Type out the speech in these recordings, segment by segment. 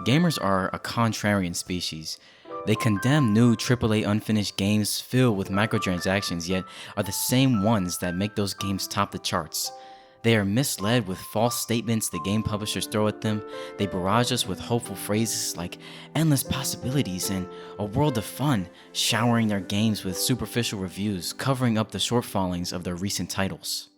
Gamers are a contrarian species. They condemn new AAA unfinished games filled with microtransactions, yet are the same ones that make those games top the charts. They are misled with false statements the game publishers throw at them. They barrage us with hopeful phrases like endless possibilities and a world of fun, showering their games with superficial reviews, covering up the shortfallings of their recent titles.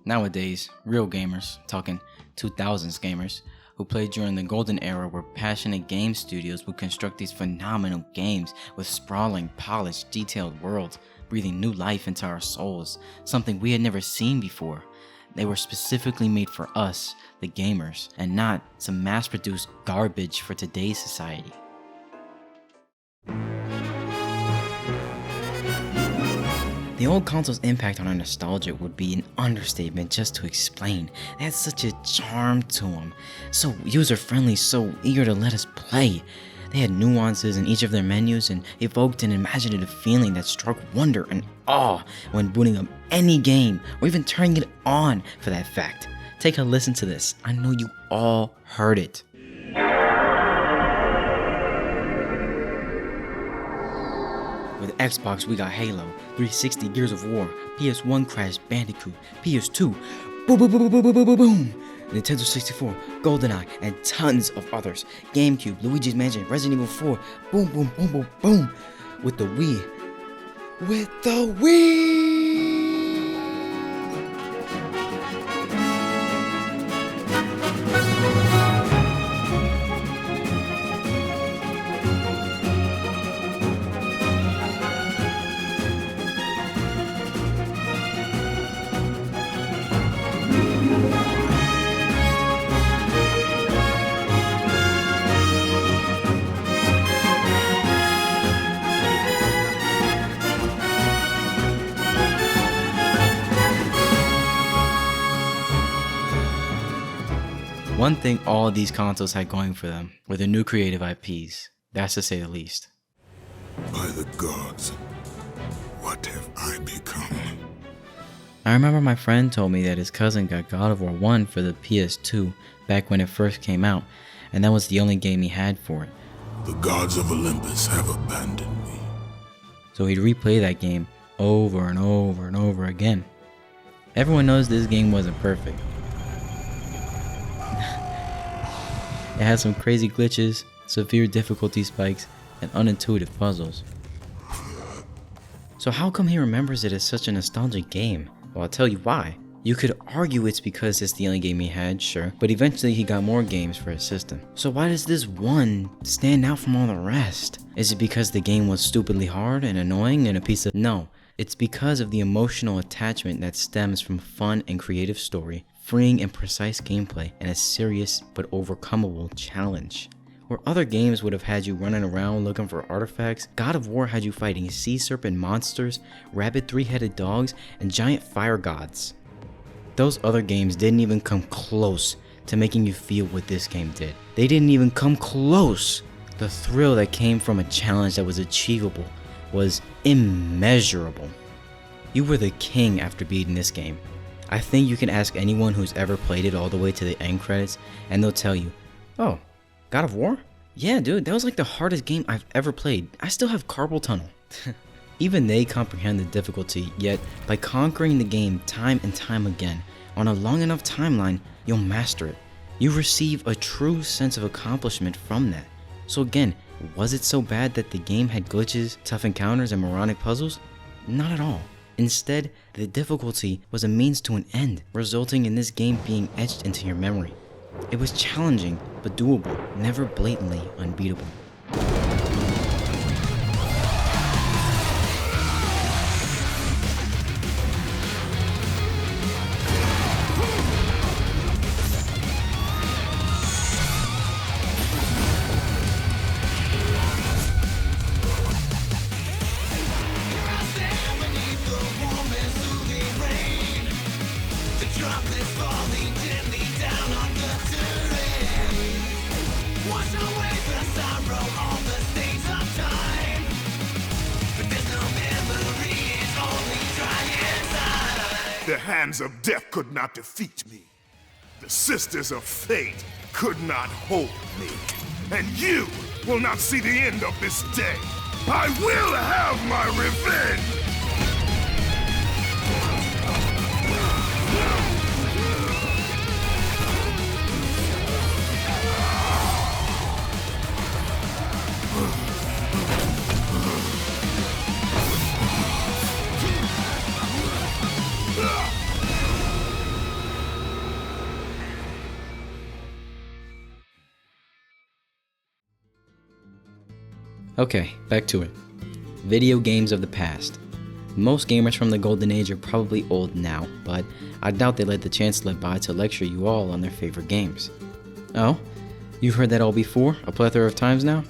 Nowadays, real gamers, talking 2000s gamers, who played during the golden era where passionate game studios would construct these phenomenal games with sprawling, polished, detailed worlds, breathing new life into our souls, something we had never seen before. They were specifically made for us, the gamers, and not some mass-produced garbage for today's society. The old console's impact on our nostalgia would be an understatement just to explain. They had such a charm to them, so user-friendly, so eager to let us play. They had nuances in each of their menus and evoked an imaginative feeling that struck wonder and awe when booting up any game, or even turning it on for that fact. Take a listen to this. I know you all heard it. With Xbox, we got Halo, 360 Gears of War, PS1 Crash Bandicoot, PS2, boom boom boom boom boom boom boom boom, Nintendo 64, GoldenEye, and tons of others. GameCube, Luigi's Mansion, Resident Evil 4, boom boom boom boom boom. With the Wii. One thing all of these consoles had going for them were their new creative IPs. That's to say the least. By the gods, what have I become? I remember my friend told me that his cousin got God of War 1 for the PS2 back when it first came out, and that was the only game he had for it. The gods of Olympus have abandoned me. So he'd replay that game over and over and over again. Everyone knows this game wasn't perfect. It had some crazy glitches, severe difficulty spikes, and unintuitive puzzles. So how come he remembers it as such a nostalgic game? Well, I'll tell you why. You could argue it's because it's the only game he had, sure, but eventually he got more games for his system. So why does this one stand out from all the rest? Is it because the game was stupidly hard and annoying and a piece of... No, it's because of the emotional attachment that stems from fun and creative story, freeing and precise gameplay, and a serious but overcomable challenge. Where other games would have had you running around looking for artifacts, God of War had you fighting sea serpent monsters, rabid three-headed dogs, and giant fire gods. Those other games didn't even come close to making you feel what this game did. They didn't even come close. The thrill that came from a challenge that was achievable was immeasurable. You were the king after beating this game. I think you can ask anyone who's ever played it all the way to the end credits, and they'll tell you, oh, God of War? Yeah, dude, that was like the hardest game I've ever played. I still have carpal tunnel. Even they comprehend the difficulty, yet by conquering the game time and time again, on a long enough timeline, you'll master it. You receive a true sense of accomplishment from that. So again, was it so bad that the game had glitches, tough encounters, and moronic puzzles? Not at all. Instead, the difficulty was a means to an end, resulting in this game being etched into your memory. It was challenging, but doable, never blatantly unbeatable. The The hands of death could not defeat me. The sisters of fate could not hold me. And you will not see the end of this day. I will have my revenge! Okay, back to it. Video games of the past. Most gamers from the golden age are probably old now, but I doubt they let the chance slip by to lecture you all on their favorite games. Oh? You've heard that all before, a plethora of times now?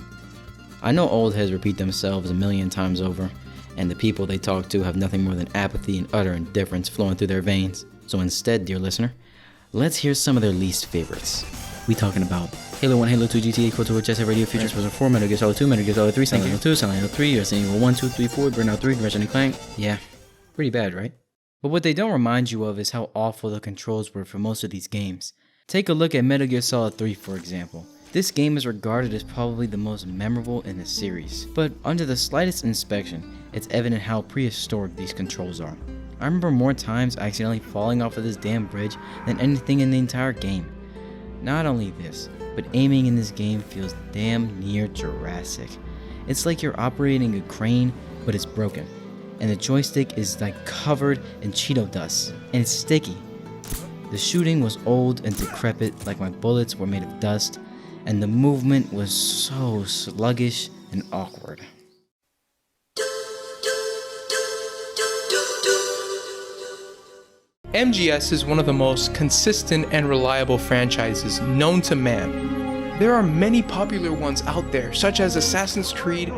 I know old heads repeat themselves a million times over, and the people they talk to have nothing more than apathy and utter indifference flowing through their veins. So instead, dear listener, let's hear some of their least favorites. We talking about Halo 1, Halo 2, GTA, KOTOR, Jet Set Radio, Future Spurs 4, Metal Gear Solid 2, Metal Gear Solid 3, Silent Hill 2, Silent Hill 3, Resident Evil 1, 2, 3, 4, Burnout 3, Ratchet & Clank. Yeah, pretty bad, right? But what they don't remind you of is how awful the controls were for most of these games. Take a look at Metal Gear Solid 3, for example. This game is regarded as probably the most memorable in the series, but under the slightest inspection, it's evident how prehistoric these controls are. I remember more times accidentally falling off of this damn bridge than anything in the entire game. Not only this, but aiming in this game feels damn near Jurassic. It's like you're operating a crane, but it's broken, and the joystick is like covered in Cheeto dust, and it's sticky. The shooting was old and decrepit, like my bullets were made of dust, and the movement was so sluggish and awkward. MGS is one of the most consistent and reliable franchises known to man. There are many popular ones out there, such as Assassin's Creed,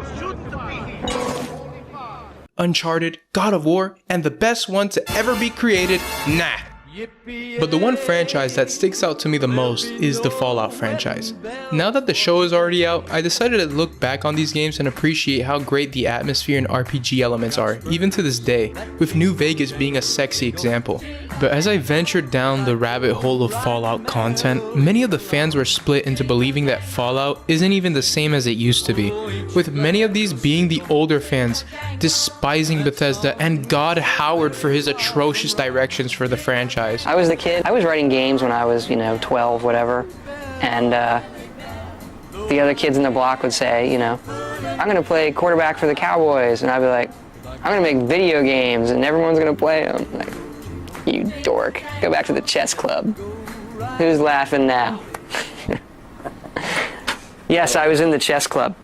Uncharted, God of War, and the best one to ever be created, nah. But the one franchise that sticks out to me the most is the Fallout franchise. Now that the show is already out, I decided to look back on these games and appreciate how great the atmosphere and RPG elements are, even to this day, with New Vegas being a sexy example. But as I ventured down the rabbit hole of Fallout content, many of the fans were split into believing that Fallout isn't even the same as it used to be, with many of these being the older fans, despising Bethesda and God Howard for his atrocious directions for the franchise. I was the kid. I was writing games when I was, 12, whatever, and the other kids in the block would say, I'm going to play quarterback for the Cowboys, and I'd be like, I'm going to make video games, and everyone's going to play them. Like, you dork. Go back to the chess club. Who's laughing now? Yes, I was in the chess club.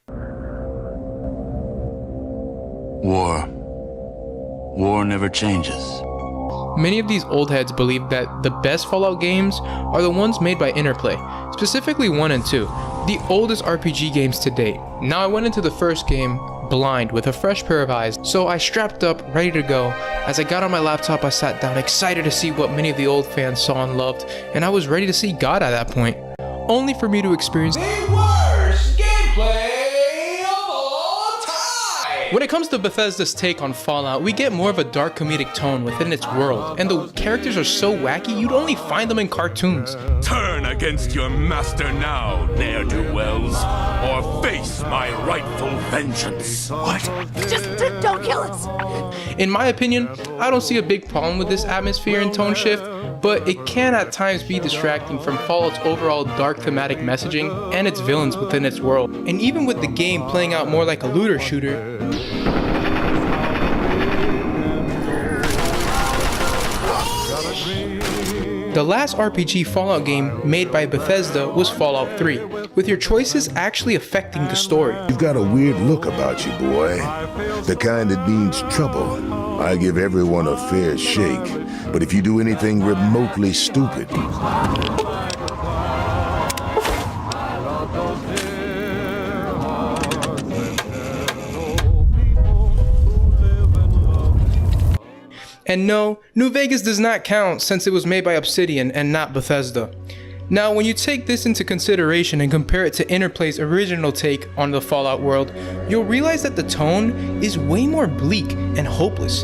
War never changes. Many of these old heads believe that the best Fallout games are the ones made by Interplay, specifically 1 and 2, the oldest RPG games to date. Now I went into the first game blind with a fresh pair of eyes, so I strapped up, ready to go. As I got on my laptop, I sat down, excited to see what many of the old fans saw and loved, and I was ready to see God at that point, only for me to experience the worst gameplay of all time! When it comes to Bethesda's take on Fallout, we get more of a dark comedic tone within its world, and the characters are so wacky you'd only find them in cartoons. Turn against your master now, ne'er-do-wells, or face my rightful vengeance. What? Just don't kill us. In my opinion, I don't see a big problem with this atmosphere and tone shift, but it can at times be distracting from Fallout's overall dark thematic messaging and its villains within its world. And even with the game playing out more like a looter shooter, the last RPG Fallout game made by Bethesda was Fallout 3, with your choices actually affecting the story. You've got a weird look about you, boy. The kind that means trouble. I give everyone a fair shake, but if you do anything remotely stupid... And no, New Vegas does not count since it was made by Obsidian and not Bethesda. Now, when you take this into consideration and compare it to Interplay's original take on the Fallout world, you'll realize that the tone is way more bleak and hopeless.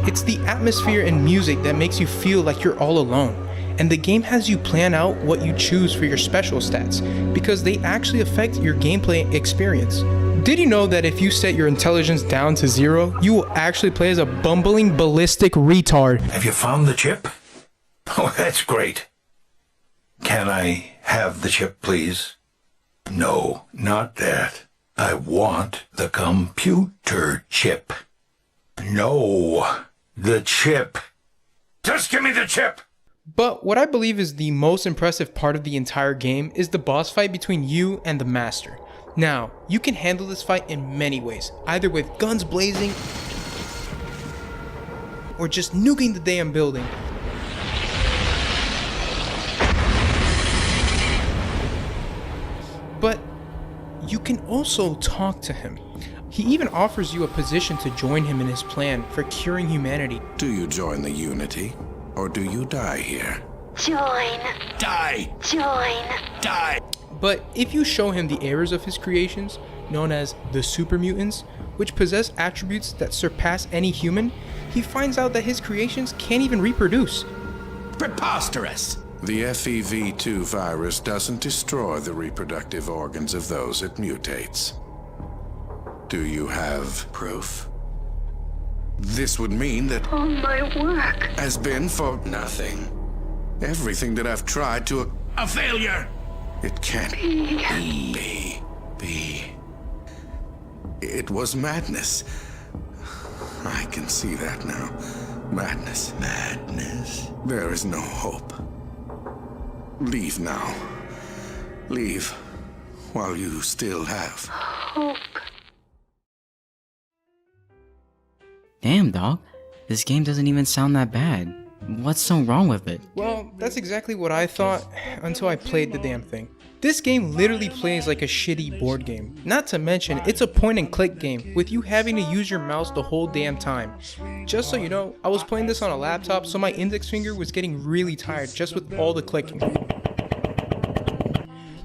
It's the atmosphere and music that makes you feel like you're all alone. And the game has you plan out what you choose for your special stats, because they actually affect your gameplay experience. Did you know that if you set your intelligence down to 0, you will actually play as a bumbling ballistic retard? Have you found the chip? Oh, that's great. Can I have the chip, please? No, not that. I want the computer chip. No, the chip. Just give me the chip! But what I believe is the most impressive part of the entire game is the boss fight between you and the Master. Now, you can handle this fight in many ways, either with guns blazing, or just nuking the damn building. But you can also talk to him. He even offers you a position to join him in his plan for curing humanity. Do you join the Unity, or do you die here? Join. Die! Join. Die! But if you show him the errors of his creations, known as the super mutants, which possess attributes that surpass any human, he finds out that his creations can't even reproduce. Preposterous! The FEV2 virus doesn't destroy the reproductive organs of those it mutates. Do you have proof? This would mean that All my work. has been for nothing. Everything that I've tried to... A failure! It can't be. It was madness. I can see that now. Madness. Madness. There is no hope. Leave now. Leave while you still have Hope. Damn, dog. This game doesn't even sound that bad. What's so wrong with it? Well, that's exactly what I thought until I played the damn thing. This game literally plays like a shitty board game. Not to mention, it's a point and click game with you having to use your mouse the whole damn time. Just so you know, I was playing this on a laptop, so my index finger was getting really tired just with all the clicking.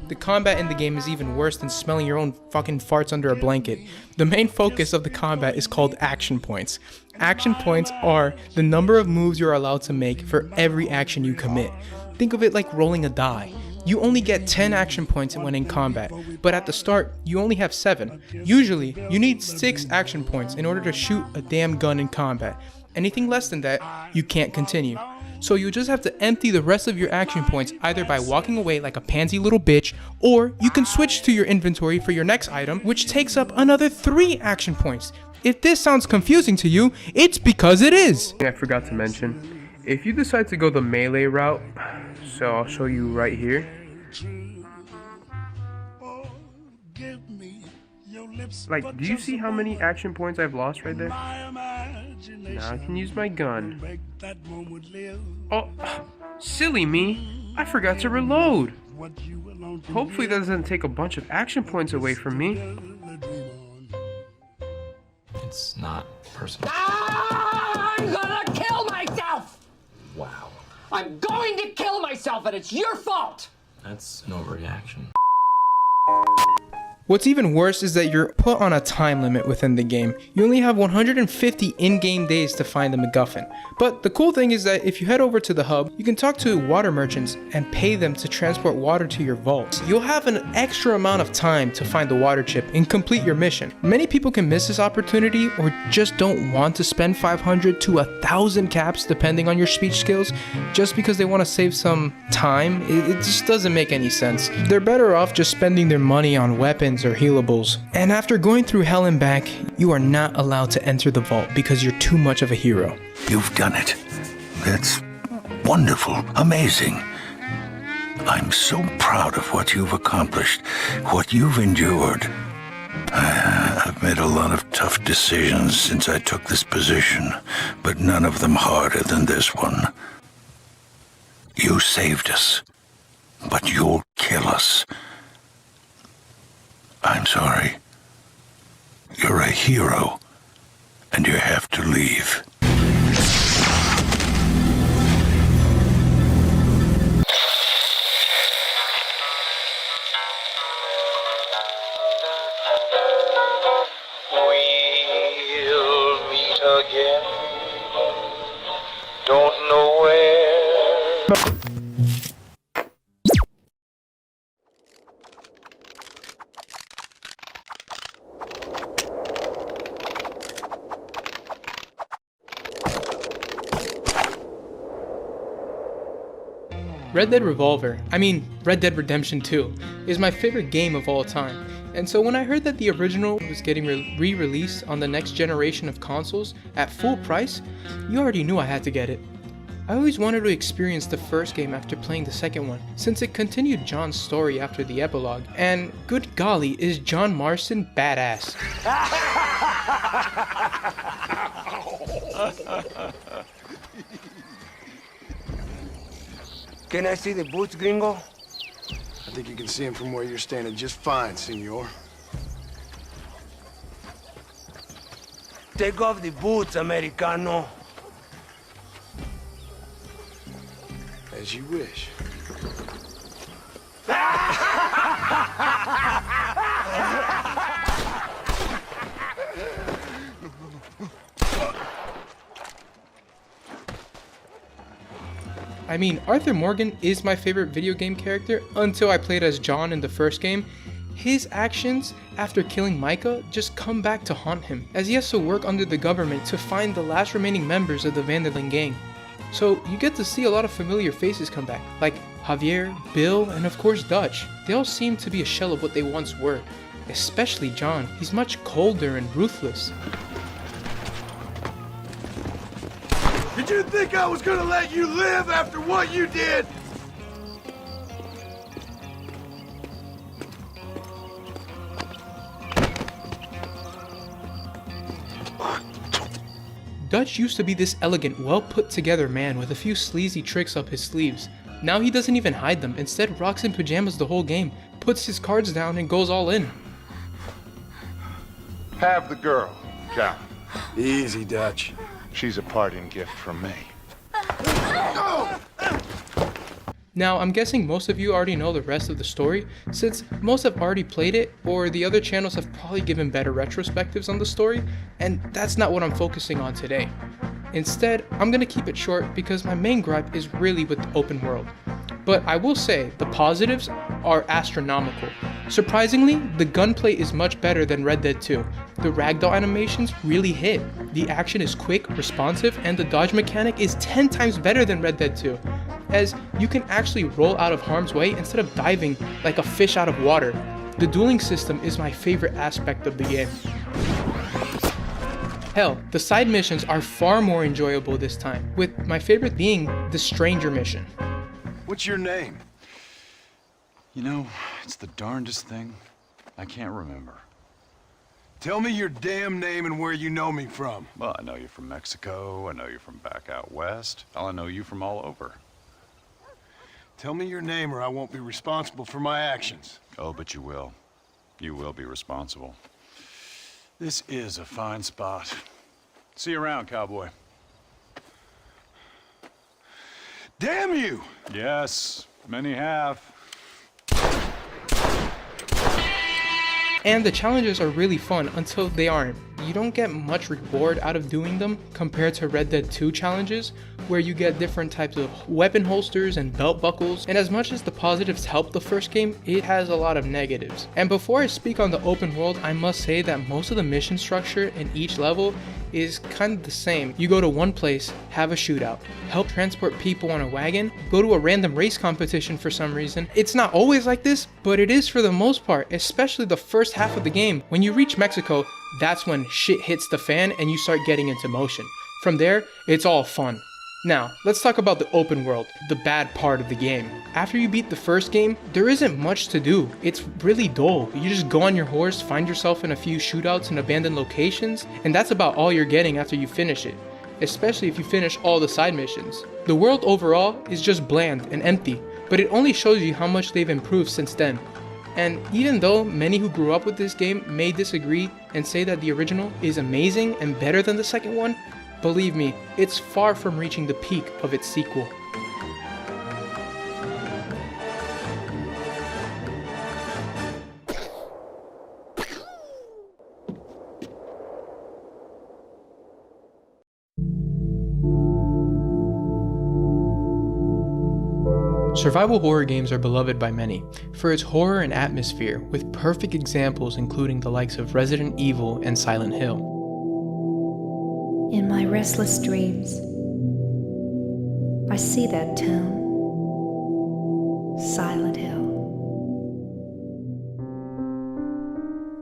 The combat in the game is even worse than smelling your own fucking farts under a blanket. The main focus of the combat is called action points. Action points are the number of moves you're allowed to make for every action you commit. Think of it like rolling a die. You only get 10 action points when in combat, but at the start, you only have 7. Usually, you need 6 action points in order to shoot a damn gun in combat. Anything less than that, you can't continue. So you just have to empty the rest of your action points either by walking away like a pansy little bitch, or you can switch to your inventory for your next item, which takes up another 3 action points. If this sounds confusing to you, it's because it is. I forgot to mention, if you decide to go the melee route, so I'll show you right here. Like, do you see how many action points I've lost right there? Now I can use my gun. Oh, silly me. I forgot to reload. Hopefully that doesn't take a bunch of action points away from me. It's not personal. I'm gonna kill myself! Wow. I'm going to kill myself, and it's your fault! That's an overreaction. What's even worse is that you're put on a time limit within the game. You only have 150 in-game days to find the MacGuffin. But the cool thing is that if you head over to the hub, you can talk to water merchants and pay them to transport water to your vault. You'll have an extra amount of time to find the water chip and complete your mission. Many people can miss this opportunity or just don't want to spend 500 to 1,000 caps depending on your speech skills just because they want to save some time. It just doesn't make any sense. They're better off just spending their money on weapons or healables. And after going through hell and back, you are not allowed to enter the vault because you're too much of a hero. You've done it. That's wonderful, amazing. I'm so proud of what you've accomplished, what you've endured. I've made a lot of tough decisions since I took this position, but none of them harder than this one. You saved us, but you'll kill us. I'm sorry. You're a hero, and you have to leave. Red Dead Redemption 2, is my favorite game of all time, and so when I heard that the original was getting re-released on the next generation of consoles at full price, you already knew I had to get it. I always wanted to experience the first game after playing the second one, since it continued John's story after the epilogue, and good golly, is John Marston badass. Can I see the boots, gringo? I think you can see him from where you're standing just fine, senor. Take off the boots, Americano. As you wish. I mean, Arthur Morgan is my favorite video game character until I played as John in the first game. His actions after killing Micah just come back to haunt him, as he has to work under the government to find the last remaining members of the Vanderlyn gang. So you get to see a lot of familiar faces come back, like Javier, Bill, and of course Dutch. They all seem to be a shell of what they once were, especially John. He's much colder and ruthless. Did you think I was gonna let you live after what you did? Dutch used to be this elegant, well put together man with a few sleazy tricks up his sleeves. Now he doesn't even hide them, instead rocks in pajamas the whole game, puts his cards down and goes all in. Have the girl, Cal. Easy, Dutch. She's a parting gift from me. Now, I'm guessing most of you already know the rest of the story, since most have already played it, or the other channels have probably given better retrospectives on the story, and that's not what I'm focusing on today. Instead, I'm gonna keep it short because my main gripe is really with the open world. But I will say, the positives are astronomical. Surprisingly, the gunplay is much better than Red Dead 2. The ragdoll animations really hit. The action is quick, responsive, and the dodge mechanic is 10 times better than Red Dead 2, as you can actually roll out of harm's way instead of diving like a fish out of water. The dueling system is my favorite aspect of the game. Hell, the side missions are far more enjoyable this time, with my favorite being the stranger mission. What's your name? You know, it's the darndest thing. I can't remember. Tell me your damn name and where you know me from. Well, I know you from Mexico. I know you from back out west. Hell, I know you from all over. Tell me your name or I won't be responsible for my actions. Oh, but you will. You will be responsible. This is a fine spot. See you around, cowboy. Damn you! Yes, many have. And the challenges are really fun until they aren't. You don't get much reward out of doing them compared to Red Dead 2 challenges, where you get different types of weapon holsters and belt buckles, and as much as the positives help the first game, it has a lot of negatives. And before I speak on the open world, I must say that most of the mission structure in each level is kind of the same. You go to one place, have a shootout, help transport people on a wagon, go to a random race competition for some reason. It's not always like this, but it is for the most part, especially the first half of the game. When you reach Mexico, that's when shit hits the fan and you start getting into motion. From there, it's all fun. Now, let's talk about the open world, the bad part of the game. After you beat the first game, there isn't much to do. It's really dull. You just go on your horse, find yourself in a few shootouts in abandoned locations, and that's about all you're getting after you finish it, especially if you finish all the side missions. The world overall is just bland and empty, but it only shows you how much they've improved since then. And even though many who grew up with this game may disagree and say that the original is amazing and better than the second one, believe me, it's far from reaching the peak of its sequel. Survival horror games are beloved by many for its horror and atmosphere, with perfect examples including the likes of Resident Evil and Silent Hill. In my restless dreams, I see that town, Silent Hill.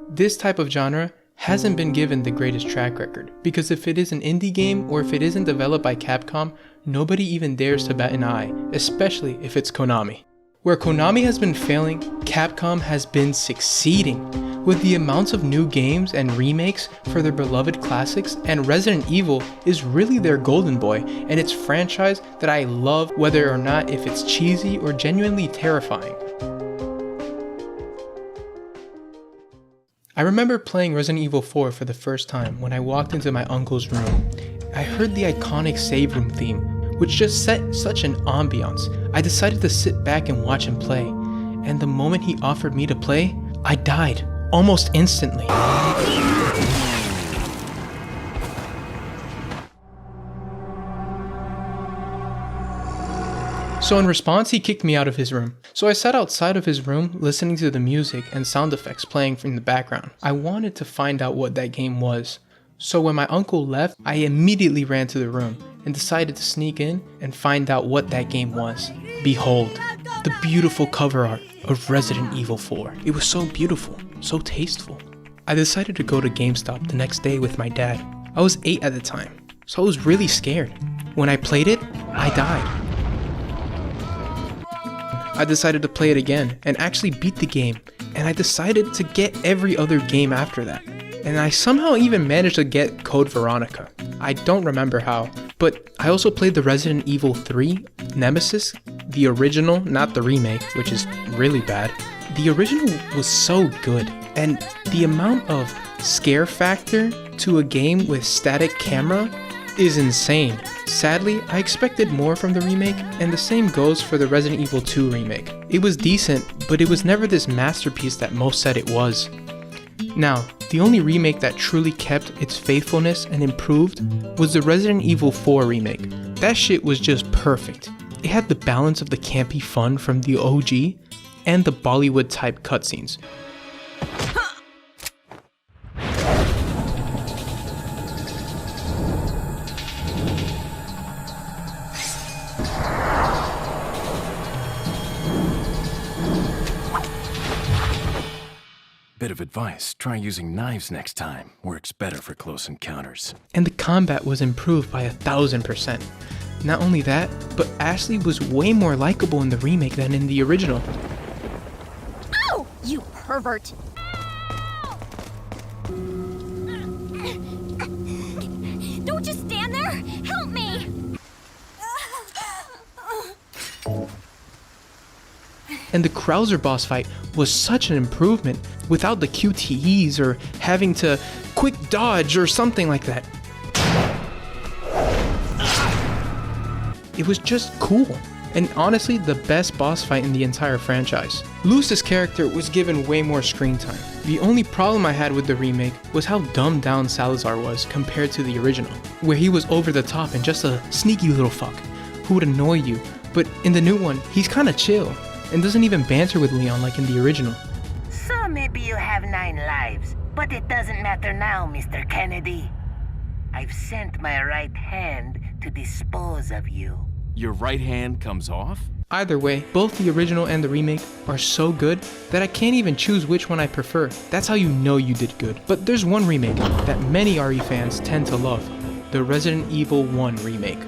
This type of genre hasn't been given the greatest track record, because if it is an indie game or if it isn't developed by Capcom, nobody even dares to bat an eye, especially if it's Konami. Where Konami has been failing, Capcom has been succeeding. With the amounts of new games and remakes for their beloved classics, and Resident Evil is really their golden boy, and it's franchise that I love whether or not if it's cheesy or genuinely terrifying. I remember playing Resident Evil 4 for the first time when I walked into my uncle's room. I heard the iconic save room theme, which just set such an ambiance. I decided to sit back and watch him play, and the moment he offered me to play, I died, almost instantly. So in response, he kicked me out of his room. So I sat outside of his room listening to the music and sound effects playing from the background. I wanted to find out what that game was. So when my uncle left, I immediately ran to the room and decided to sneak in and find out what that game was. Behold, the beautiful cover art of Resident Evil 4. It was so beautiful, so tasteful. I decided to go to GameStop the next day with my dad. I was 8 at the time, so I was really scared. When I played it, I died. I decided to play it again and actually beat the game, and I decided to get every other game after that. And I somehow even managed to get Code Veronica. I don't remember how, but I also played the Resident Evil 3 Nemesis, the original, not the remake, which is really bad. The original was so good, and the amount of scare factor to a game with static camera is insane. Sadly, I expected more from the remake, and the same goes for the Resident Evil 2 remake. It was decent, but it was never this masterpiece that most said it was. Now, the only remake that truly kept its faithfulness and improved was the Resident Evil 4 remake. That shit was just perfect. It had the balance of the campy fun from the OG and the Bollywood type cutscenes. Bit of advice, try using knives next time. Works better for close encounters. And the combat was improved by 1000%. Not only that, but Ashley was way more likable in the remake than in the original. Ow! You pervert! Don't just stand there! Help me! And the Krauser boss fight was such an improvement without the QTEs or having to quick dodge or something like that. It was just cool, and honestly the best boss fight in the entire franchise. Luce's character was given way more screen time. The only problem I had with the remake was how dumbed down Salazar was compared to the original, where he was over the top and just a sneaky little fuck who would annoy you, but in the new one, he's kinda chill and doesn't even banter with Leon like in the original. So maybe you have 9 lives, but it doesn't matter now, Mr. Kennedy. I've sent my right hand to dispose of you. Your right hand comes off? Either way, both the original and the remake are so good that I can't even choose which one I prefer. That's how you know you did good. But there's one remake that many RE fans tend to love, the Resident Evil 1 remake.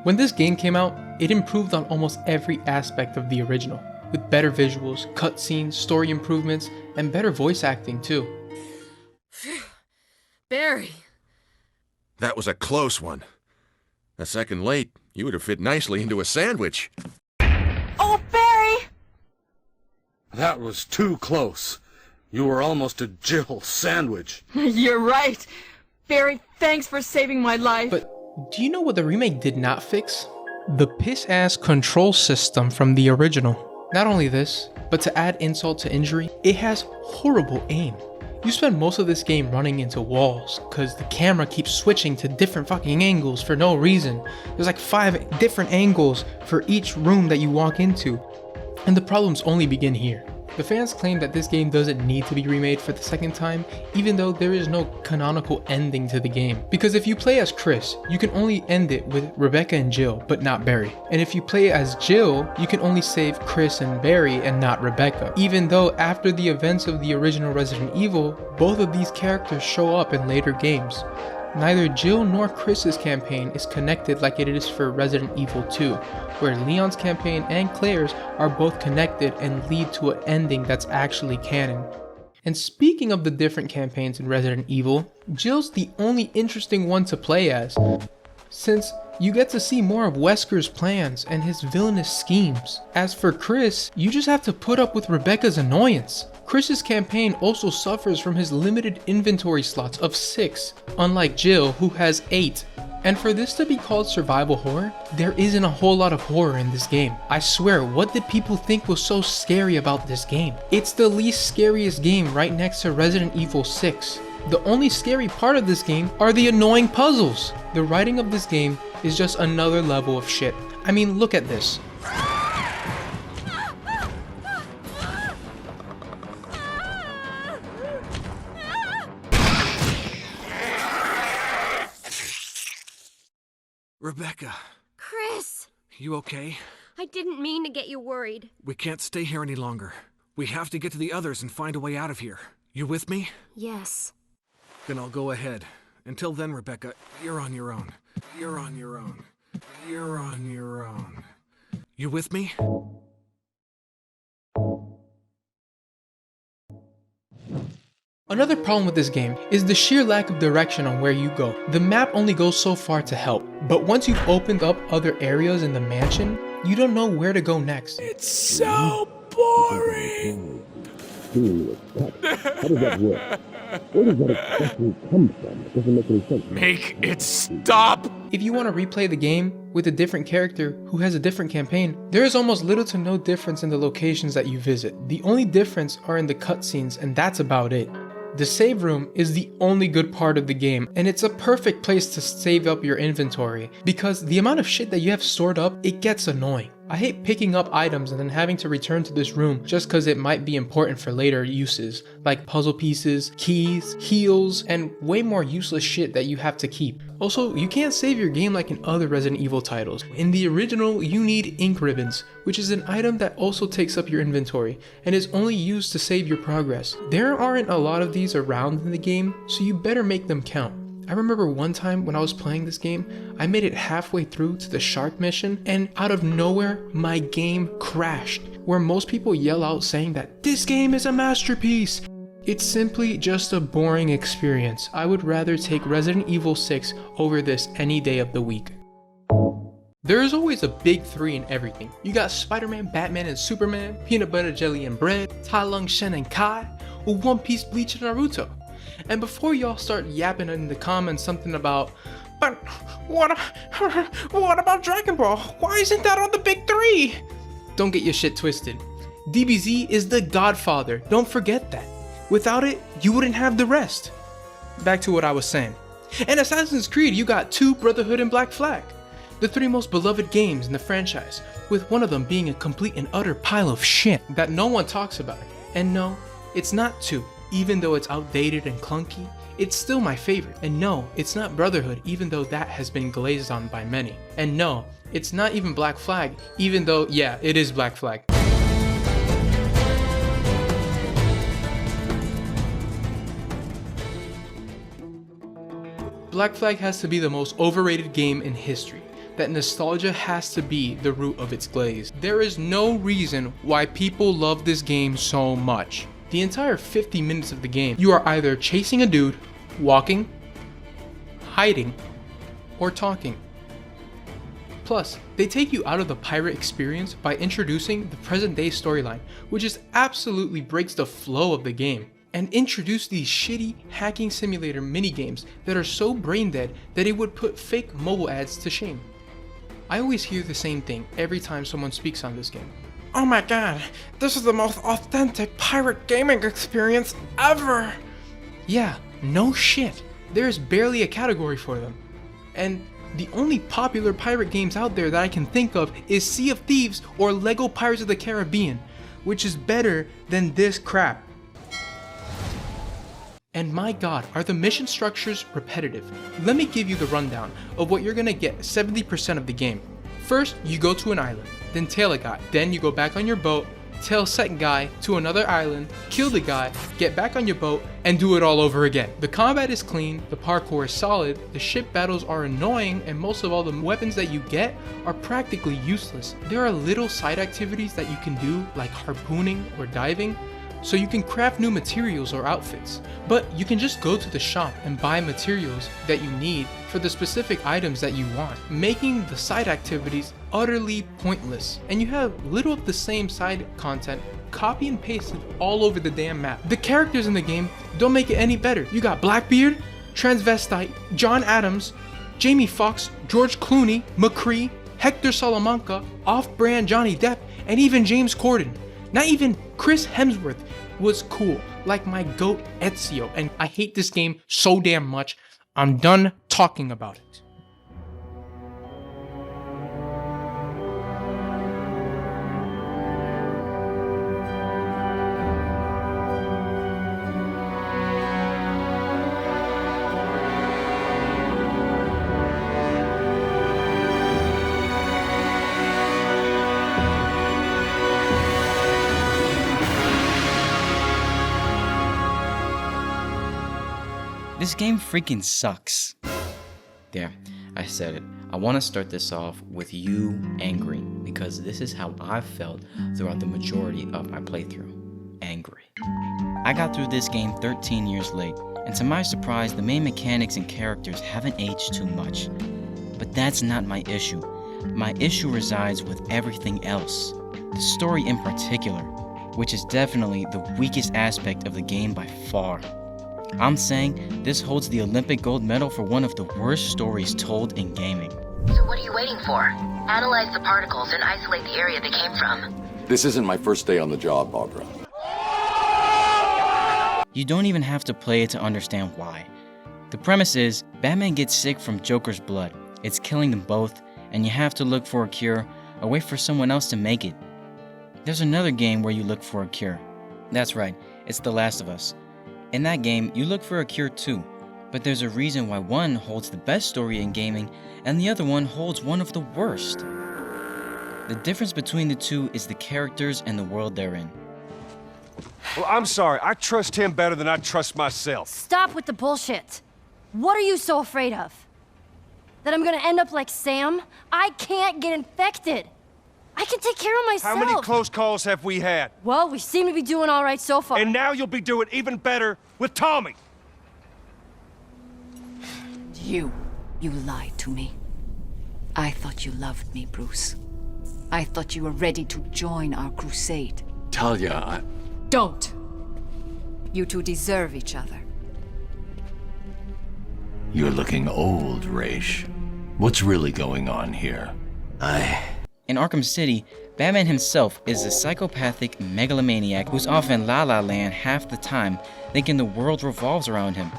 When this game came out, it improved on almost every aspect of the original, with better visuals, cutscenes, story improvements, and better voice acting too. Barry. That was a close one. A second late, you would have fit nicely into a sandwich. Oh, Barry! That was too close. You were almost a Jill sandwich. You're right. Barry, thanks for saving my life. But do you know what the remake did not fix? The piss-ass control system from the original. Not only this, but to add insult to injury, it has horrible aim. You spend most of this game running into walls, cause the camera keeps switching to different fucking angles for no reason. There's like 5 different angles for each room that you walk into, and the problems only begin here. The fans claim that this game doesn't need to be remade for the second time, even though there is no canonical ending to the game. Because if you play as Chris, you can only end it with Rebecca and Jill, but not Barry. And if you play as Jill, you can only save Chris and Barry and not Rebecca. Even though after the events of the original Resident Evil, both of these characters show up in later games. Neither Jill nor Chris's campaign is connected like it is for Resident Evil 2, where Leon's campaign and Claire's are both connected and lead to an ending that's actually canon. And speaking of the different campaigns in Resident Evil, Jill's the only interesting one to play as, since you get to see more of Wesker's plans and his villainous schemes. As for Chris, you just have to put up with Rebecca's annoyance. Chris's campaign also suffers from his limited inventory slots of 6, unlike Jill who has 8. And for this to be called survival horror, there isn't a whole lot of horror in this game. I swear, what did people think was so scary about this game? It's the least scariest game right next to Resident Evil 6. The only scary part of this game are the annoying puzzles. The writing of this game is just another level of shit. I mean, look at this. Rebecca. Chris! You okay? I didn't mean to get you worried. We can't stay here any longer. We have to get to the others and find a way out of here. You with me? Yes. Then I'll go ahead. Until then, Rebecca, you're on your own. You're on your own. You're on your own. You with me? Another problem with this game is the sheer lack of direction on where you go. The map only goes so far to help, but once you've opened up other areas in the mansion, you don't know where to go next. It's so boring. How does that work? Where does that exactly come from? It doesn't make any sense. Make it stop! If you want to replay the game with a different character who has a different campaign, there is almost little to no difference in the locations that you visit. The only difference are in the cutscenes, and that's about it. The save room is the only good part of the game, and it's a perfect place to save up your inventory, because the amount of shit that you have stored up, it gets annoying. I hate picking up items and then having to return to this room just because it might be important for later uses, like puzzle pieces, keys, heals, and way more useless shit that you have to keep. Also, you can't save your game like in other Resident Evil titles. In the original, you need ink ribbons, which is an item that also takes up your inventory and is only used to save your progress. There aren't a lot of these around in the game, so you better make them count. I remember one time when I was playing this game, I made it halfway through to the shark mission, and out of nowhere, my game crashed, where most people yell out saying that this game is a masterpiece. It's simply just a boring experience. I would rather take Resident Evil 6 over this any day of the week. There is always a big 3 in everything. You got Spider-Man, Batman, and Superman, Peanut Butter Jelly and Bread, Tai Lung Shen and Kai, or One Piece, Bleach, and Naruto. And before y'all start yapping in the comments something about, but what about Dragon Ball? Why isn't that on the big 3? Don't get your shit twisted. DBZ is the godfather, don't forget that. Without it, you wouldn't have the rest. Back to what I was saying. In Assassin's Creed, you got 2 Brotherhood and Black Flag, the 3 most beloved games in the franchise, with one of them being a complete and utter pile of shit that no one talks about. And no, it's not 2. Even though it's outdated and clunky, it's still my favorite. And no, it's not Brotherhood, even though that has been glazed on by many. And no, it's not even Black Flag, even though, yeah, it is Black Flag. Black Flag has to be the most overrated game in history. That nostalgia has to be the root of its glaze. There is no reason why people love this game so much. The entire 50 minutes of the game, you are either chasing a dude, walking, hiding, or talking. Plus, they take you out of the pirate experience by introducing the present day storyline, which just absolutely breaks the flow of the game, and introduce these shitty hacking simulator minigames that are so brain dead that it would put fake mobile ads to shame. I always hear the same thing every time someone speaks on this game. Oh my god, this is the most authentic pirate gaming experience ever! Yeah, no shit. There's barely a category for them. And the only popular pirate games out there that I can think of is Sea of Thieves or Lego Pirates of the Caribbean, which is better than this crap. And my god, are the mission structures repetitive? Let me give you the rundown of what you're gonna get 70% of the game. First, you go to an island, then tail a guy, then you go back on your boat, tail second guy to another island, kill the guy, get back on your boat, and do it all over again. The combat is clean, the parkour is solid, the ship battles are annoying, and most of all the weapons that you get are practically useless. There are little side activities that you can do like harpooning or diving, so you can craft new materials or outfits. But you can just go to the shop and buy materials that you need for the specific items that you want, making the side activities utterly pointless. And you have little of the same side content copy and pasted all over the damn map. The characters in the game don't make it any better. You got Blackbeard, Transvestite, John Adams, Jamie Foxx, George Clooney, McCree, Hector Salamanca, off-brand Johnny Depp, and even James Corden. Not even Chris Hemsworth was cool, like my goat Ezio, and I hate this game so damn much, I'm done talking about it. This game freaking sucks. There, I said it. I want to start this off with you angry, because this is how I felt throughout the majority of my playthrough. Angry. I got through this game 13 years late, and to my surprise, the main mechanics and characters haven't aged too much. But that's not my issue. My issue resides with everything else. The story in particular, which is definitely the weakest aspect of the game by far. I'm saying this holds the Olympic gold medal for one of the worst stories told in gaming. So what are you waiting for? Analyze the particles and isolate the area they came from. This isn't my first day on the job, Barbara. You don't even have to play it to understand why. The premise is, Batman gets sick from Joker's blood. It's killing them both, and you have to look for a cure, or wait for someone else to make it. There's another game where you look for a cure. That's right, it's The Last of Us. In that game, you look for a cure too, but there's a reason why one holds the best story in gaming and the other one holds one of the worst. The difference between the two is the characters and the world they're in. Well, I'm sorry, I trust him better than I trust myself. Stop with the bullshit. What are you so afraid of? That I'm gonna end up like Sam? I can't get infected. I can take care of myself. How many close calls have we had? Well, we seem to be doing all right so far. And now you'll be doing even better with Tommy. You lied to me. I thought you loved me, Bruce. I thought you were ready to join our crusade. Talia, Don't! You two deserve each other. You're looking old, Raish. What's really going on here? In Arkham City, Batman himself is a psychopathic megalomaniac who's off in La La Land half the time, thinking the world revolves around him.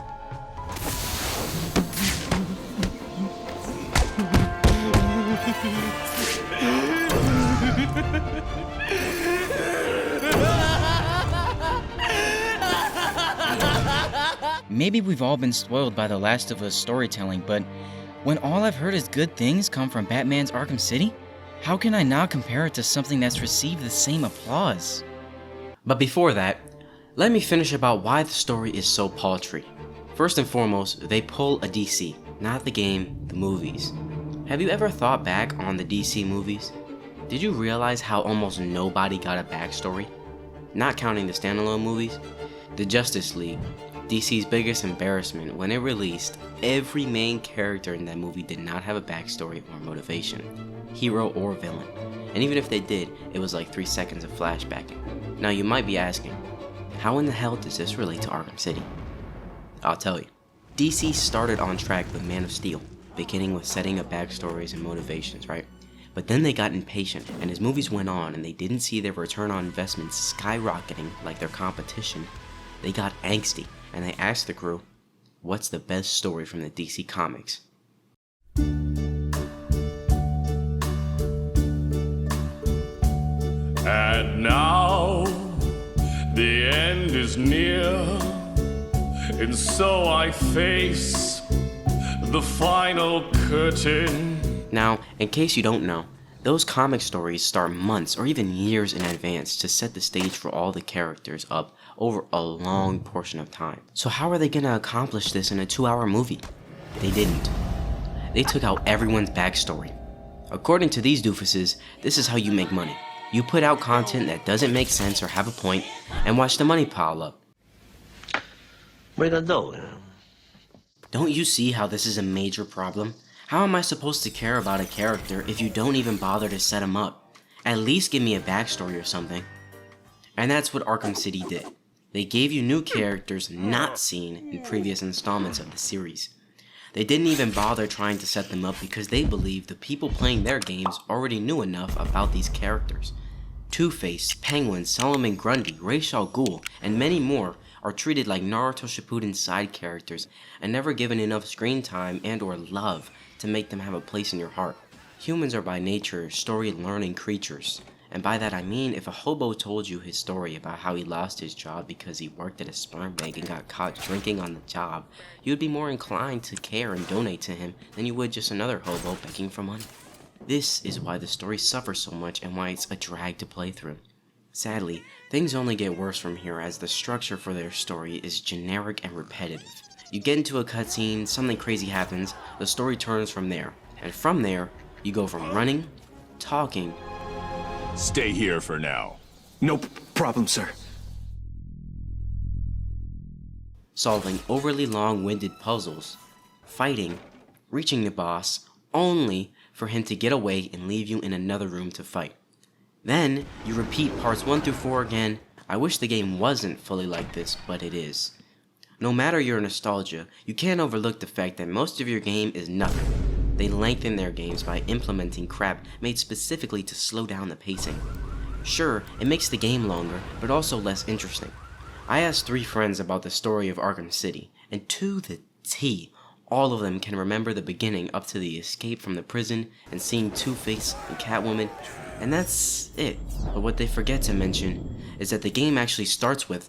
Maybe we've all been spoiled by The Last of Us storytelling, but when all I've heard is good things come from Batman's Arkham City, how can I not compare it to something that's received the same applause? But before that, let me finish about why the story is so paltry. First and foremost, they pull a DC, not the game, the movies. Have you ever thought back on the DC movies? Did you realize how almost nobody got a backstory? Not counting the standalone movies. The Justice League, DC's biggest embarrassment, when it released, every main character in that movie did not have a backstory or motivation, hero or villain. And even if they did, it was like 3 seconds of flashbacking. Now you might be asking, how in the hell does this relate to Arkham City? I'll tell you. DC started on track with Man of Steel, beginning with setting up backstories and motivations, right? But then they got impatient, and as movies went on and they didn't see their return on investment skyrocketing like their competition, they got angsty and they asked the crew, what's the best story from the DC Comics? And now, the end is near, and so I face the final curtain. Now, in case you don't know, those comic stories start months or even years in advance to set the stage for all the characters up over a long portion of time. So how are they gonna accomplish this in a 2-hour movie? They didn't. They took out everyone's backstory. According to these doofuses, this is how you make money. You put out content that doesn't make sense or have a point, and watch the money pile up. Don't you see how this is a major problem? How am I supposed to care about a character if you don't even bother to set him up? At least give me a backstory or something. And that's what Arkham City did. They gave you new characters not seen in previous installments of the series. They didn't even bother trying to set them up because they believed the people playing their games already knew enough about these characters. Two-Face, Penguin, Solomon Grundy, Ra's al Ghul, and many more are treated like Naruto Shippuden side characters and never given enough screen time and or love to make them have a place in your heart. Humans are by nature story-learning creatures. And by that I mean, if a hobo told you his story about how he lost his job because he worked at a sperm bank and got caught drinking on the job, you'd be more inclined to care and donate to him than you would just another hobo begging for money. This is why the story suffers so much and why it's a drag to play through. Sadly, things only get worse from here as the structure for their story is generic and repetitive. You get into a cutscene, something crazy happens, the story turns from there, and from there, you go from running, talking, Stay here for now. No problem, sir. solving overly long-winded puzzles, fighting, reaching the boss, only for him to get away and leave you in another room to fight. Then, you repeat parts 1 through 4 again. I wish the game wasn't fully like this, but it is. No matter your nostalgia, you can't overlook the fact that most of your game is nothing. They lengthen their games by implementing crap made specifically to slow down the pacing. Sure, it makes the game longer, but also less interesting. I asked 3 friends about the story of Arkham City, and to the T, all of them can remember the beginning up to the escape from the prison and seeing Two-Face and Catwoman, and that's it. But what they forget to mention is that the game actually starts with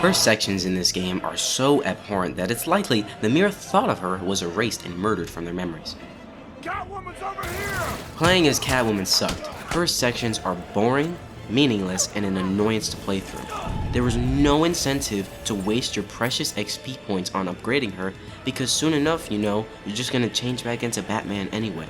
her sections in this game are so abhorrent that it's likely the mere thought of her was erased and murdered from their memories. Catwoman's over here! Playing as Catwoman sucked. Her sections are boring, meaningless, and an annoyance to play through. There was no incentive to waste your precious XP points on upgrading her because soon enough, you know, you're just gonna change back into Batman anyway.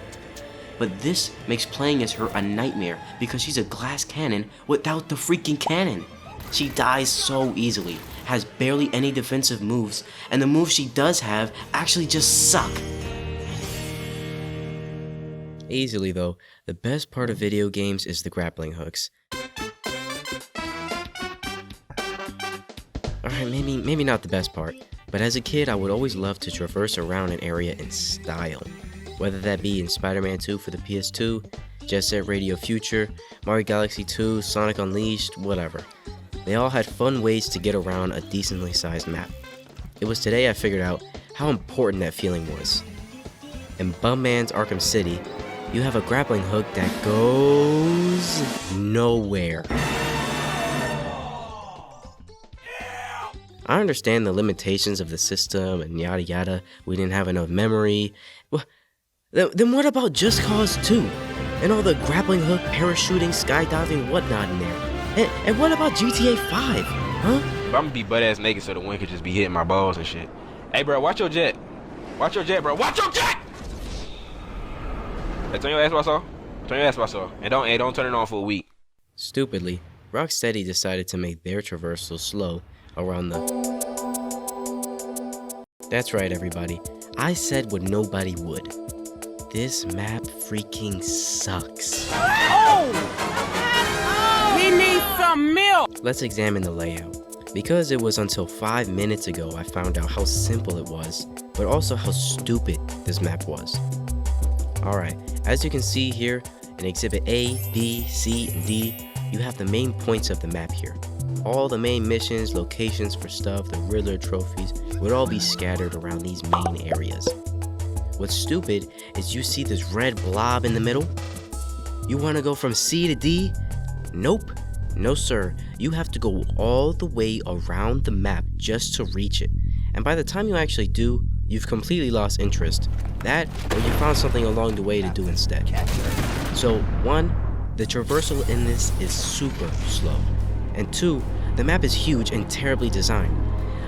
But this makes playing as her a nightmare because she's a glass cannon without the freaking cannon. She dies so easily, has barely any defensive moves, and the moves she does have actually just suck. Easily though, the best part of video games is the grappling hooks. Alright, maybe not the best part, but as a kid I would always love to traverse around an area in style. Whether that be in Spider-Man 2 for the PS2, Jet Set Radio Future, Mario Galaxy 2, Sonic Unleashed, whatever. They all had fun ways to get around a decently sized map. It was today I figured out how important that feeling was. In Bumman's Arkham City, you have a grappling hook that goes nowhere. I understand the limitations of the system and yada yada, we didn't have enough memory. Well, then what about Just Cause 2? And all the grappling hook, parachuting, skydiving, whatnot in there? And what about GTA 5? Huh? I'm gonna be butt-ass naked so the wind could just be hitting my balls and shit. Hey, bro, watch your jet. Watch your jet, bro. Watch your jet! Hey, turn your ass what I saw. Turn your ass what I saw. And don't turn it on for a week. Stupidly, Rocksteady decided to make their traversal slow around the... That's right, everybody. I said what nobody would. This map freaking sucks. We need some milk! Let's examine the layout. Because it was until 5 minutes ago I found out how simple it was, but also how stupid this map was. Alright, as you can see here, In Exhibit A, B, C, and D, you have the main points of the map here. All the main missions, locations for stuff, the Riddler trophies would all be scattered around these main areas. What's stupid is you see this red blob in the middle? You want to go from C to D? Nope. No sir, you have to go all the way around the map just to reach it. And by the time you actually do, you've completely lost interest. That, or you found something along the way to do instead. So 1, the traversal in this is super slow. And 2, the map is huge and terribly designed.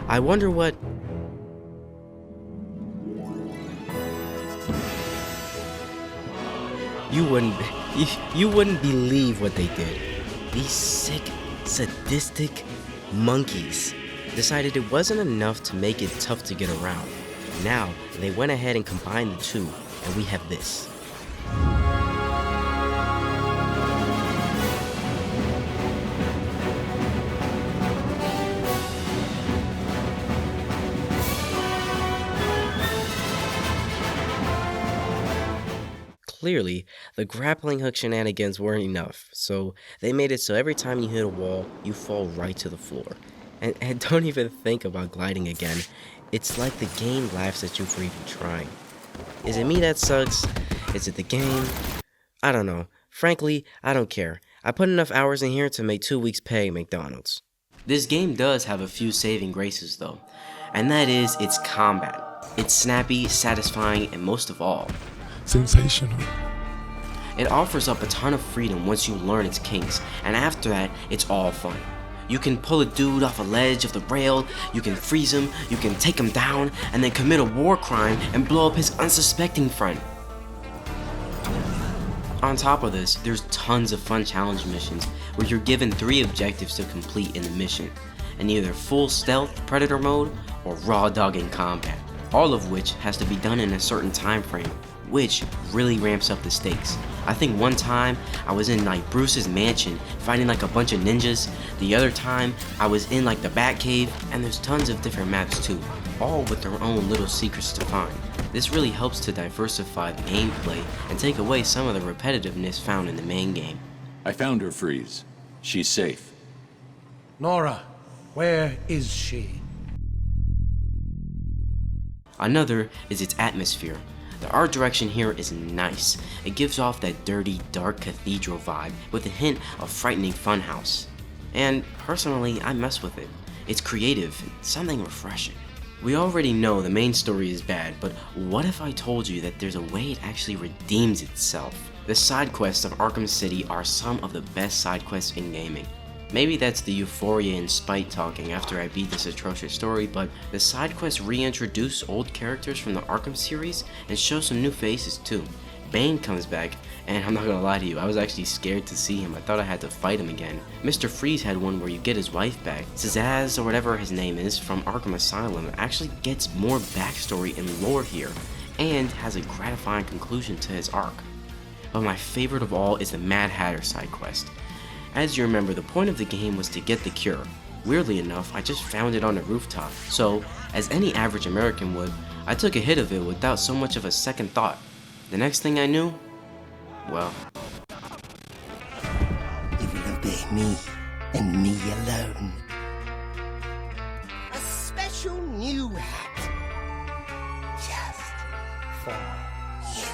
I wonder what... You wouldn't believe what they did. These sick, sadistic monkeys decided it wasn't enough to make it tough to get around. Now, they went ahead and combined the two, and we have this. Clearly, the grappling hook shenanigans weren't enough, so they made it so every time you hit a wall, you fall right to the floor. And don't even think about gliding again. It's like the game laughs at you for even trying. Is it me that sucks? Is it the game? I don't know. Frankly, I don't care. I put enough hours in here to make 2 weeks' pay at McDonald's. This game does have a few saving graces though, and that is its combat. It's snappy, satisfying, and most of all, sensational. It offers up a ton of freedom once you learn its kinks, and after that, it's all fun. You can pull a dude off a ledge of the rail, you can freeze him, you can take him down, and then commit a war crime and blow up his unsuspecting friend. On top of this, there's tons of fun challenge missions where you're given 3 objectives to complete in the mission, and either full stealth predator mode or raw dogging combat, all of which has to be done in a certain time frame, which really ramps up the stakes. I think one time I was in like Bruce's mansion fighting like a bunch of ninjas. The other time I was in like the Batcave, and there's tons of different maps too, all with their own little secrets to find. This really helps to diversify the gameplay and take away some of the repetitiveness found in the main game. I found her, Freeze. She's safe. Nora, where is she? Another is its atmosphere. The art direction here is nice. It gives off that dirty, dark cathedral vibe with a hint of frightening funhouse. And personally, I mess with it. It's creative and something refreshing. We already know the main story is bad, but what if I told you that there's a way it actually redeems itself? The side quests of Arkham City are some of the best side quests in gaming. Maybe that's the euphoria and spite talking after I beat this atrocious story, but the side quests reintroduce old characters from the Arkham series and show some new faces too. Bane comes back, and I'm not gonna lie to you, I was actually scared to see him. I thought I had to fight him again. Mr. Freeze had one where you get his wife back. Zazaz, or whatever his name is, from Arkham Asylum, actually gets more backstory and lore here, and has a gratifying conclusion to his arc. But my favorite of all is the Mad Hatter side quest. As you remember, the point of the game was to get the cure. Weirdly enough, I just found it on a rooftop, so, as any average American would, I took a hit of it without so much of a second thought. The next thing I knew, well... You will obey me, and me alone. A special new hat. Just for you.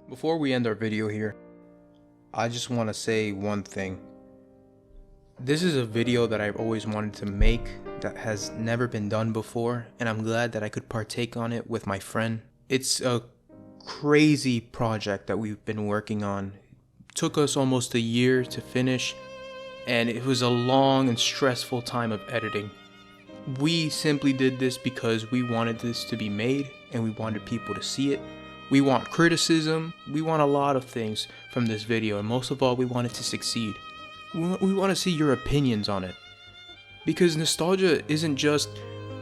Before we end our video here, I just want to say one thing. This is a video that I've always wanted to make that has never been done before, and I'm glad that I could partake on it with my friend. It's a crazy project that we've been working on. It took us almost a year to finish, and it was a long and stressful time of editing. We simply did this because we wanted this to be made and we wanted people to see it. We want criticism, we want a lot of things from this video, and most of all, we want it to succeed. We want to see your opinions on it. Because nostalgia isn't just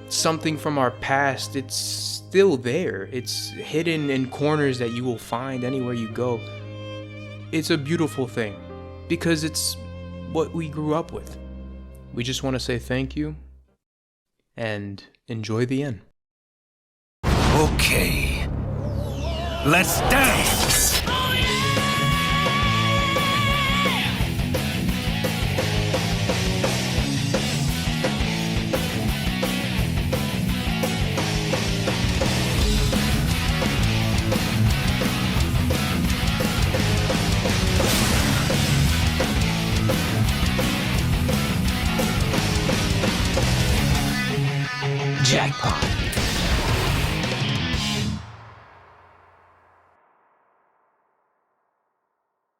something from our past, it's still there. It's hidden in corners that you will find anywhere you go. It's a beautiful thing because it's what we grew up with. We just want to say thank you and enjoy the end. Okay. Let's dance! Jackpot.